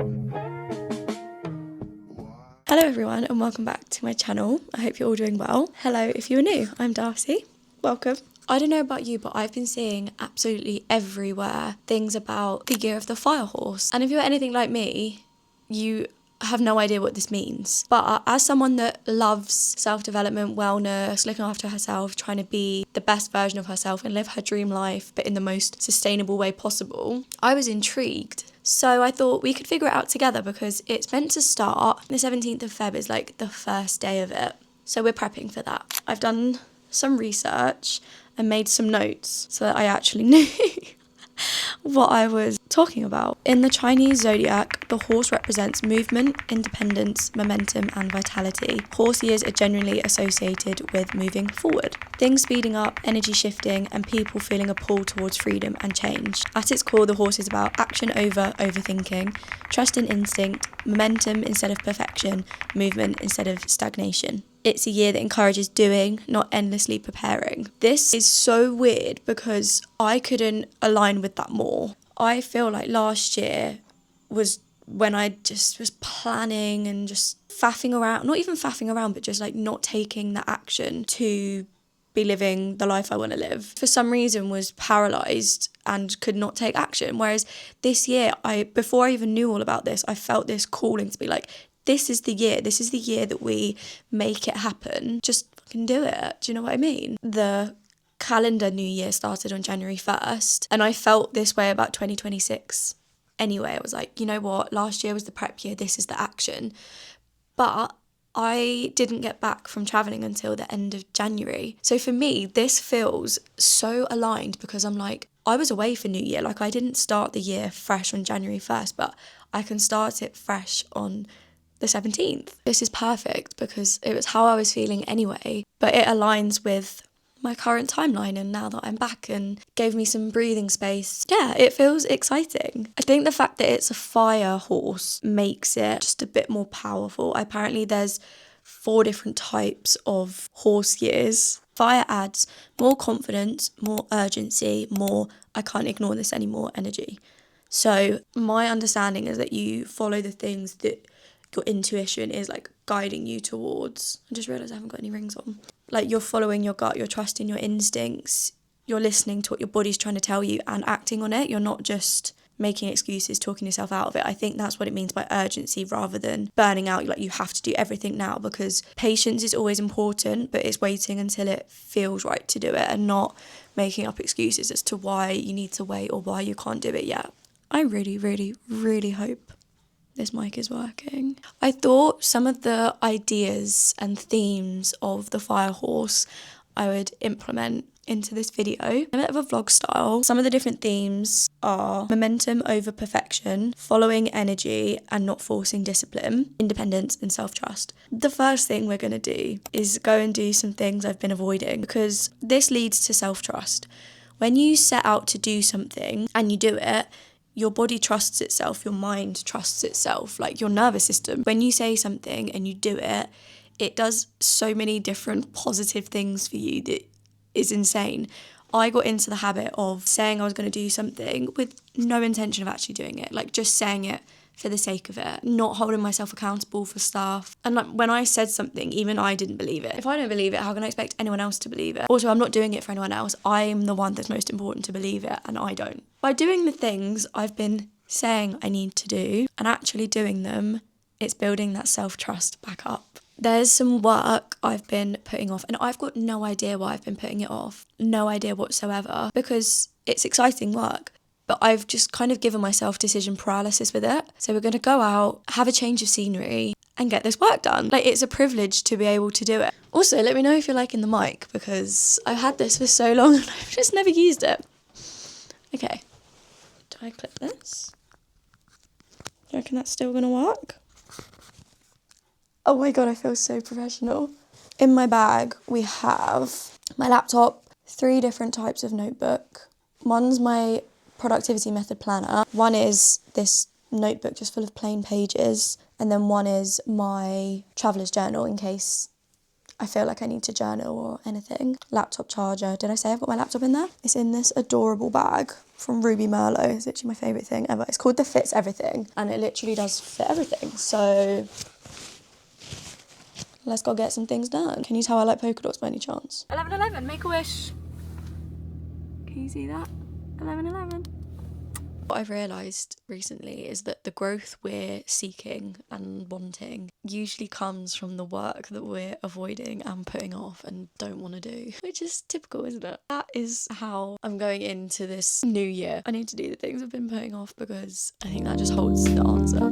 Hello everyone and welcome back to my channel. I hope you're all doing well. Hello if you're new, I'm Darcey. Welcome. I don't know about you, but I've been seeing absolutely everywhere things about the year of the fire horse. And if you're anything like me, you have no idea what this means. But as someone that loves self-development, wellness, looking after herself, trying to be the best version of herself and live her dream life, but in the most sustainable way possible, I was intrigued. So I thought we could figure it out together because it's meant to start. The 17th of Feb is like the first day of it. So we're prepping for that. I've done some research and made some notes so that I actually knew what I was talking about. In the Chinese zodiac, the horse represents movement, independence, momentum, and vitality. Horse years are generally associated with moving forward, things speeding up, energy shifting, and people feeling a pull towards freedom and change. At its core, the horse is about action over overthinking, trust in instinct, momentum instead of perfection, movement instead of stagnation. It's a year that encourages doing, not endlessly preparing. This is so weird because I couldn't align with that more. I feel like last year was when I just was planning and just faffing around, not even faffing around, but just like not taking the action to be living the life I want to live. For some reason was paralysed and could not take action. Whereas this year, before I even knew all about this, I felt this calling to be like, this is the year that we make it happen. Just fucking do it. Do you know what I mean? The calendar new year started on January 1st and I felt this way about 2026 anyway. I was like, you know what? Last year was the prep year. This is the action. But I didn't get back from traveling until the end of January. So for me, this feels so aligned because I'm like, I was away for New Year. Like I didn't start the year fresh on January 1st, but I can start it fresh on the 17th. This is perfect because it was how I was feeling anyway, but it aligns with my current timeline and now that I'm back and gave me some breathing space. Yeah, it feels exciting. I think the fact that it's a fire horse makes it just a bit more powerful. Apparently there's 4 different types of horse years. Fire adds more confidence, more urgency, more I can't ignore this anymore energy. So my understanding is that you follow the things that your intuition is like guiding you towards. I just realised I haven't got any rings on. Like you're following your gut, you're trusting your instincts, you're listening to what your body's trying to tell you and acting on it. You're not just making excuses, talking yourself out of it. I think that's what it means by urgency rather than burning out. Like you have to do everything now because patience is always important, but it's waiting until it feels right to do it and not making up excuses as to why you need to wait or why you can't do it yet. I really, really, really hope this mic is working. I thought some of the ideas and themes of the fire horse I would implement into this video. A bit of a vlog style. Some of the different themes are momentum over perfection, following energy and not forcing discipline, independence and self-trust. The first thing we're going to do is go and do some things I've been avoiding because this leads to self-trust. When you set out to do something and you do it, your body trusts itself, your mind trusts itself, like your nervous system. When you say something and you do it, it does so many different positive things for you that is insane. I got into the habit of saying I was going to do something with no intention of actually doing it, like just saying it for the sake of it, not holding myself accountable for stuff. And like when I said something, even I didn't believe it. If I don't believe it, how can I expect anyone else to believe it? Also, I'm not doing it for anyone else. I'm the one that's most important to believe it, and I don't. By doing the things I've been saying I need to do and actually doing them, it's building that self-trust back up. There's some work I've been putting off, and I've got no idea why I've been putting it off. No idea whatsoever, because it's exciting work. But I've just kind of given myself decision paralysis with it. So we're going to go out, have a change of scenery and get this work done. Like it's a privilege to be able to do it. Also, let me know if you're liking the mic because I've had this for so long and I've just never used it. Okay, do I clip this? Do you reckon that's still going to work? Oh my God, I feel so professional. In my bag, we have my laptop, 3 different types of notebook. One's my productivity method planner. One is this notebook just full of plain pages. And then one is my traveler's journal in case I feel like I need to journal or anything. Laptop charger. Did I say I've got my laptop in there? It's in this adorable bag from Ruby Merlot. It's literally my favourite thing ever. It's called the Fits Everything, and it literally does fit everything. So let's go get some things done. Can you tell I like polka dots by any chance? 11:11, make a wish. Can you see that? 11:11. What I've realised recently is that the growth we're seeking and wanting usually comes from the work that we're avoiding and putting off and don't want to do, which is typical, isn't it? That is how I'm going into this new year. I need to do the things I've been putting off because I think that just holds the answer.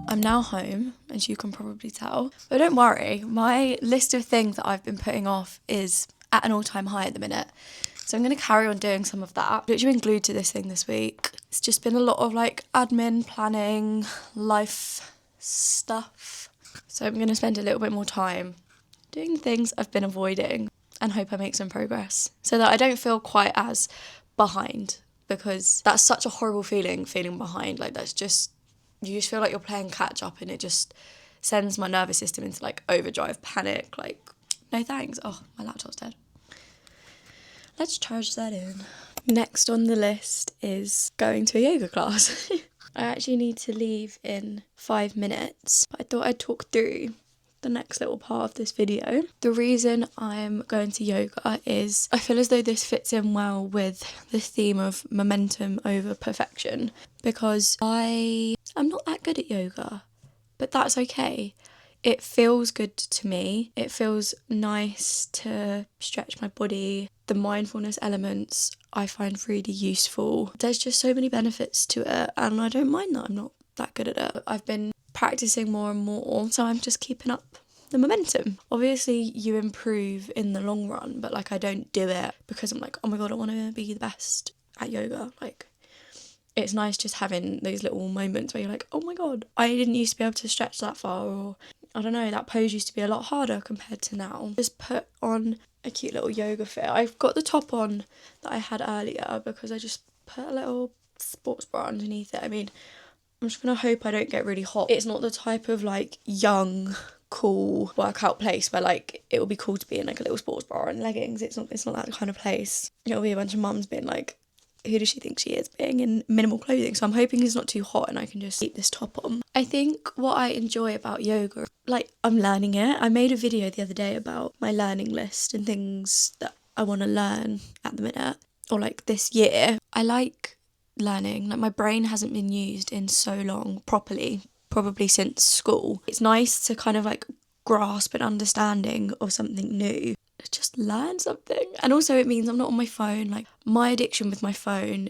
I'm now home, as you can probably tell. But don't worry, my list of things that I've been putting off is at an all-time high at the minute. So I'm going to carry on doing some of that. Literally been glued to this thing this week. It's just been a lot of like admin, planning, life stuff. So I'm going to spend a little bit more time doing the things I've been avoiding and hope I make some progress so that I don't feel quite as behind, because that's such a horrible feeling behind. Like that's just, you just feel like you're playing catch up and it just sends my nervous system into like overdrive panic. Like, no thanks. Oh, my laptop's dead. Let's charge that in. Next on the list is going to a yoga class. I actually need to leave in 5 minutes, but I thought I'd talk through the next little part of this video. The reason I'm going to yoga is I feel as though this fits in well with the theme of momentum over perfection, because I'm not that good at yoga, but that's okay. It feels good to me. It feels nice to stretch my body. The mindfulness elements I find really useful. There's just so many benefits to it, and I don't mind that I'm not that good at it. I've been practicing more and more, so I'm just keeping up the momentum. Obviously you improve in the long run, but like I don't do it because I'm like, oh my god, I want to be the best at yoga. Like, it's nice just having those little moments where you're like, oh my god, I didn't used to be able to stretch that far, or I don't know, that pose used to be a lot harder compared to now. Just put on a cute little yoga fit. I've got the top on that I had earlier because I just put a little sports bra underneath it. I mean, I'm just gonna hope I don't get really hot. It's not the type of like young, cool workout place where like it will be cool to be in like a little sports bra and leggings. It's not that kind of place. It'll be a bunch of mums being like, who does she think she is, being in minimal clothing? So I'm hoping it's not too hot and I can just keep this top on. I think what I enjoy about yoga, like I'm learning it. I made a video the other day about my learning list and things that I want to learn at the minute, or like this year. I like learning. Like my brain hasn't been used in so long properly, probably since school. It's nice to kind of like grasp an understanding of something new. Just learn something. And also it means I'm not on my phone. Like my addiction with my phone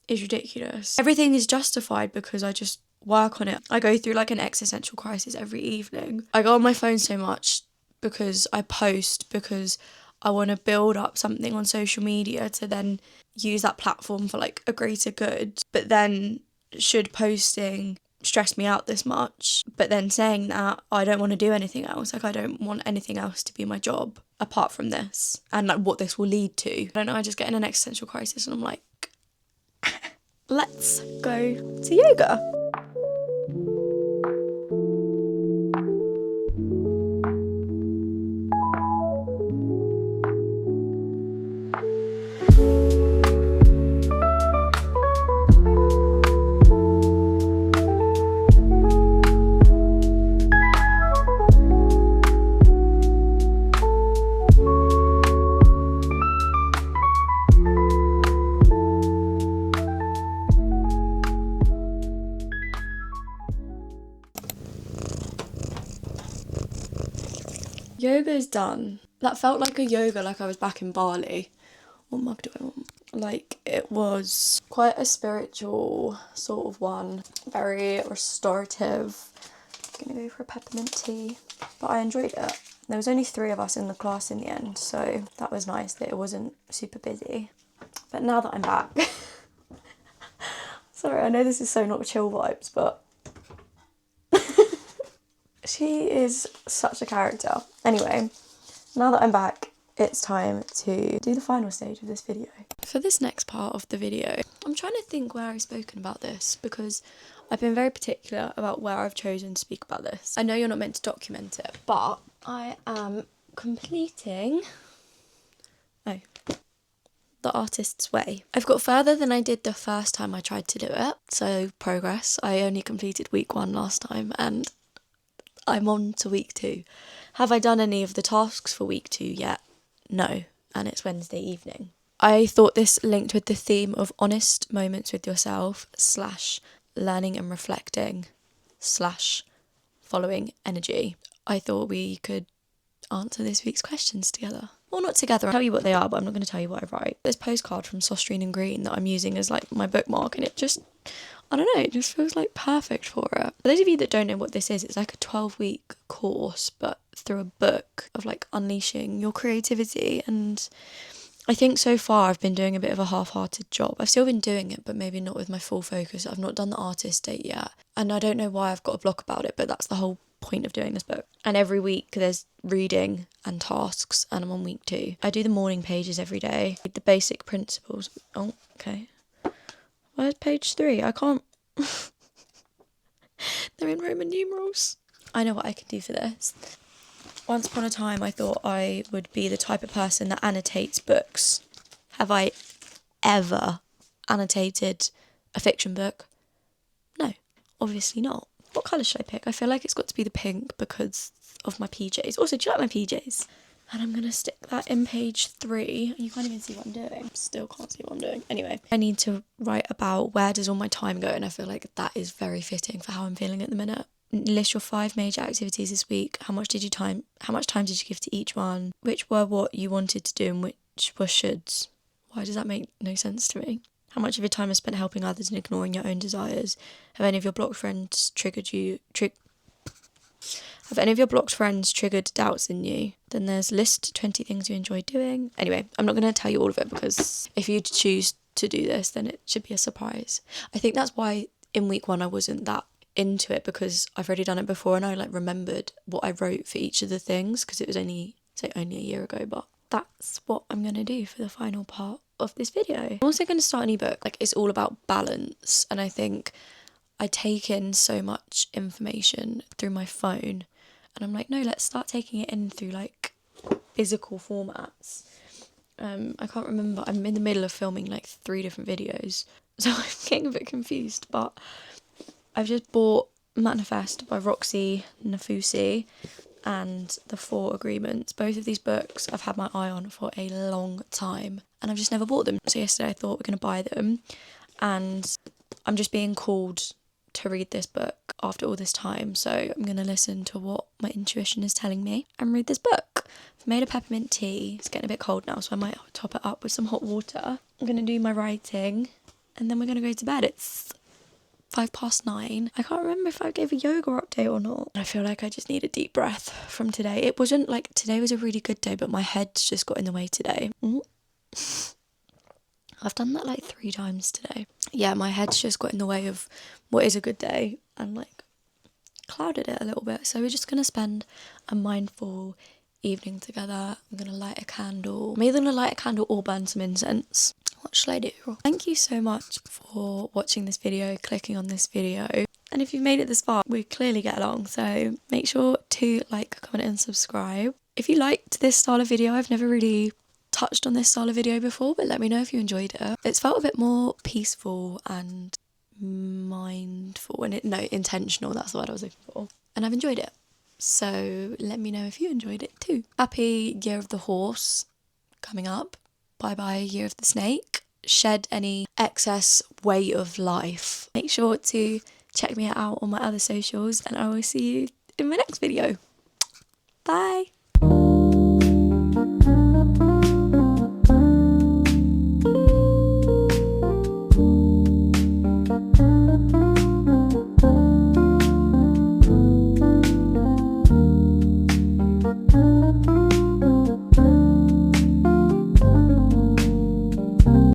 is ridiculous. Everything is justified because I just work on it. I go through like an existential crisis every evening. I go on my phone so much because I post, because I want to build up something on social media to then use that platform for like a greater good. But then should posting stress me out this much, but then saying that I don't want to do anything else, like I don't want anything else to be my job apart from this and like what this will lead to. I don't know, I just get in an existential crisis and I'm like, let's go to yoga. Yoga's done. That felt like a yoga like I was back in Bali, What mug do I want? Like, it was quite a spiritual sort of one. Very restorative. I'm gonna go for a peppermint tea. But I enjoyed it. There was only 3 of us in the class in the end, so that was nice that it wasn't super busy. But now that I'm back... Sorry, I know this is so not chill vibes, but... she is such a character. Anyway, now that I'm back, it's time to do the final stage of this video. For this next part of the video, I'm trying to think where I've spoken about this because I've been very particular about where I've chosen to speak about this. I know you're not meant to document it, but I am completing... Oh. The Artist's Way. I've got further than I did the first time I tried to do it, so progress. I only completed week 1 last time and I'm on to week 2. Have I done any of the tasks for week 2 yet? No, and it's Wednesday evening. I thought this linked with the theme of honest moments with yourself / learning and reflecting / following energy. I thought we could answer this week's questions together. Well, not together, I'll tell you what they are, but I'm not going to tell you what I write. This postcard from Sostrine and Green that I'm using as like my bookmark, and it just, I don't know, it just feels like perfect for it. For those of you that don't know what this is, it's like a 12-week course, but through a book of like unleashing your creativity. And I think so far I've been doing a bit of a half-hearted job. I've still been doing it, but maybe not with my full focus. I've not done the artist date yet, and I don't know why I've got a block about it, but that's the whole point of doing this book. And every week there's reading and tasks, and I'm on week 2. I do the morning pages every day, the basic principles. Oh, okay. Where's page 3? I can't... They're in Roman numerals. I know what I can do for this. Once upon a time I thought I would be the type of person that annotates books. Have I ever annotated a fiction book? No, obviously not. What colour should I pick? I feel like it's got to be the pink because of my PJs. Also, do you like my PJs? And I'm going to stick that in page 3. You can't even see what I'm doing. Still can't see what I'm doing. Anyway, I need to write about where does all my time go, and I feel like that is very fitting for how I'm feeling at the minute. List your 5 major activities this week. How much time did you give to each one? Which were what you wanted to do and which were shoulds? Why does that make no sense to me? How much of your time is spent helping others and ignoring your own desires? Have any of your blocked friends triggered doubts in you? Then there's list 20 things you enjoy doing. Anyway, I'm not going to tell you all of it because if you choose to do this, then it should be a surprise. I think that's why in week 1 I wasn't that into it, because I've already done it before and I like remembered what I wrote for each of the things because it was only a year ago. But that's what I'm going to do for the final part of this video. I'm also going to start an ebook. Like, it's all about balance, and I think I take in so much information through my phone, and I'm like, no, let's start taking it in through like physical formats. I can't remember, I'm in the middle of filming like 3 different videos, so I'm getting a bit confused, but I've just bought Manifest by Roxy Nafusi and The 4 Agreements. Both of these books I've had my eye on for a long time and I've just never bought them. So yesterday I thought we're going to buy them, and I'm just being called to read this book after all this time. So I'm going to listen to what my intuition is telling me and read this book. I've made a peppermint tea. It's getting a bit cold now, so I might top it up with some hot water. I'm going to do my writing and then we're going to go to bed. It's 9:05. I can't remember if I gave a yoga update or not. I feel like I just need a deep breath from today. It wasn't like today was a really good day, but my head's just got in the way today. I've done that like 3 times today. Yeah, my head's just got in the way of what is a good day and like clouded it a little bit. So we're just going to spend a mindful evening together. I'm going to light a candle. I'm either going to light a candle or burn some incense. What should I do? Thank you so much for watching this video, clicking on this video. And if you've made it this far, we clearly get along. So make sure to like, comment and subscribe. If you liked this style of video, I've never really touched on this style of video before, but let me know if you enjoyed it. It's felt a bit more peaceful and mindful and intentional. That's the word I was looking for. And I've enjoyed it. So let me know if you enjoyed it too. Happy Year of the Horse coming up. Bye bye Year of the Snake. Shed any excess weight of life. Make sure to check me out on my other socials, and I will see you in my next video. Bye.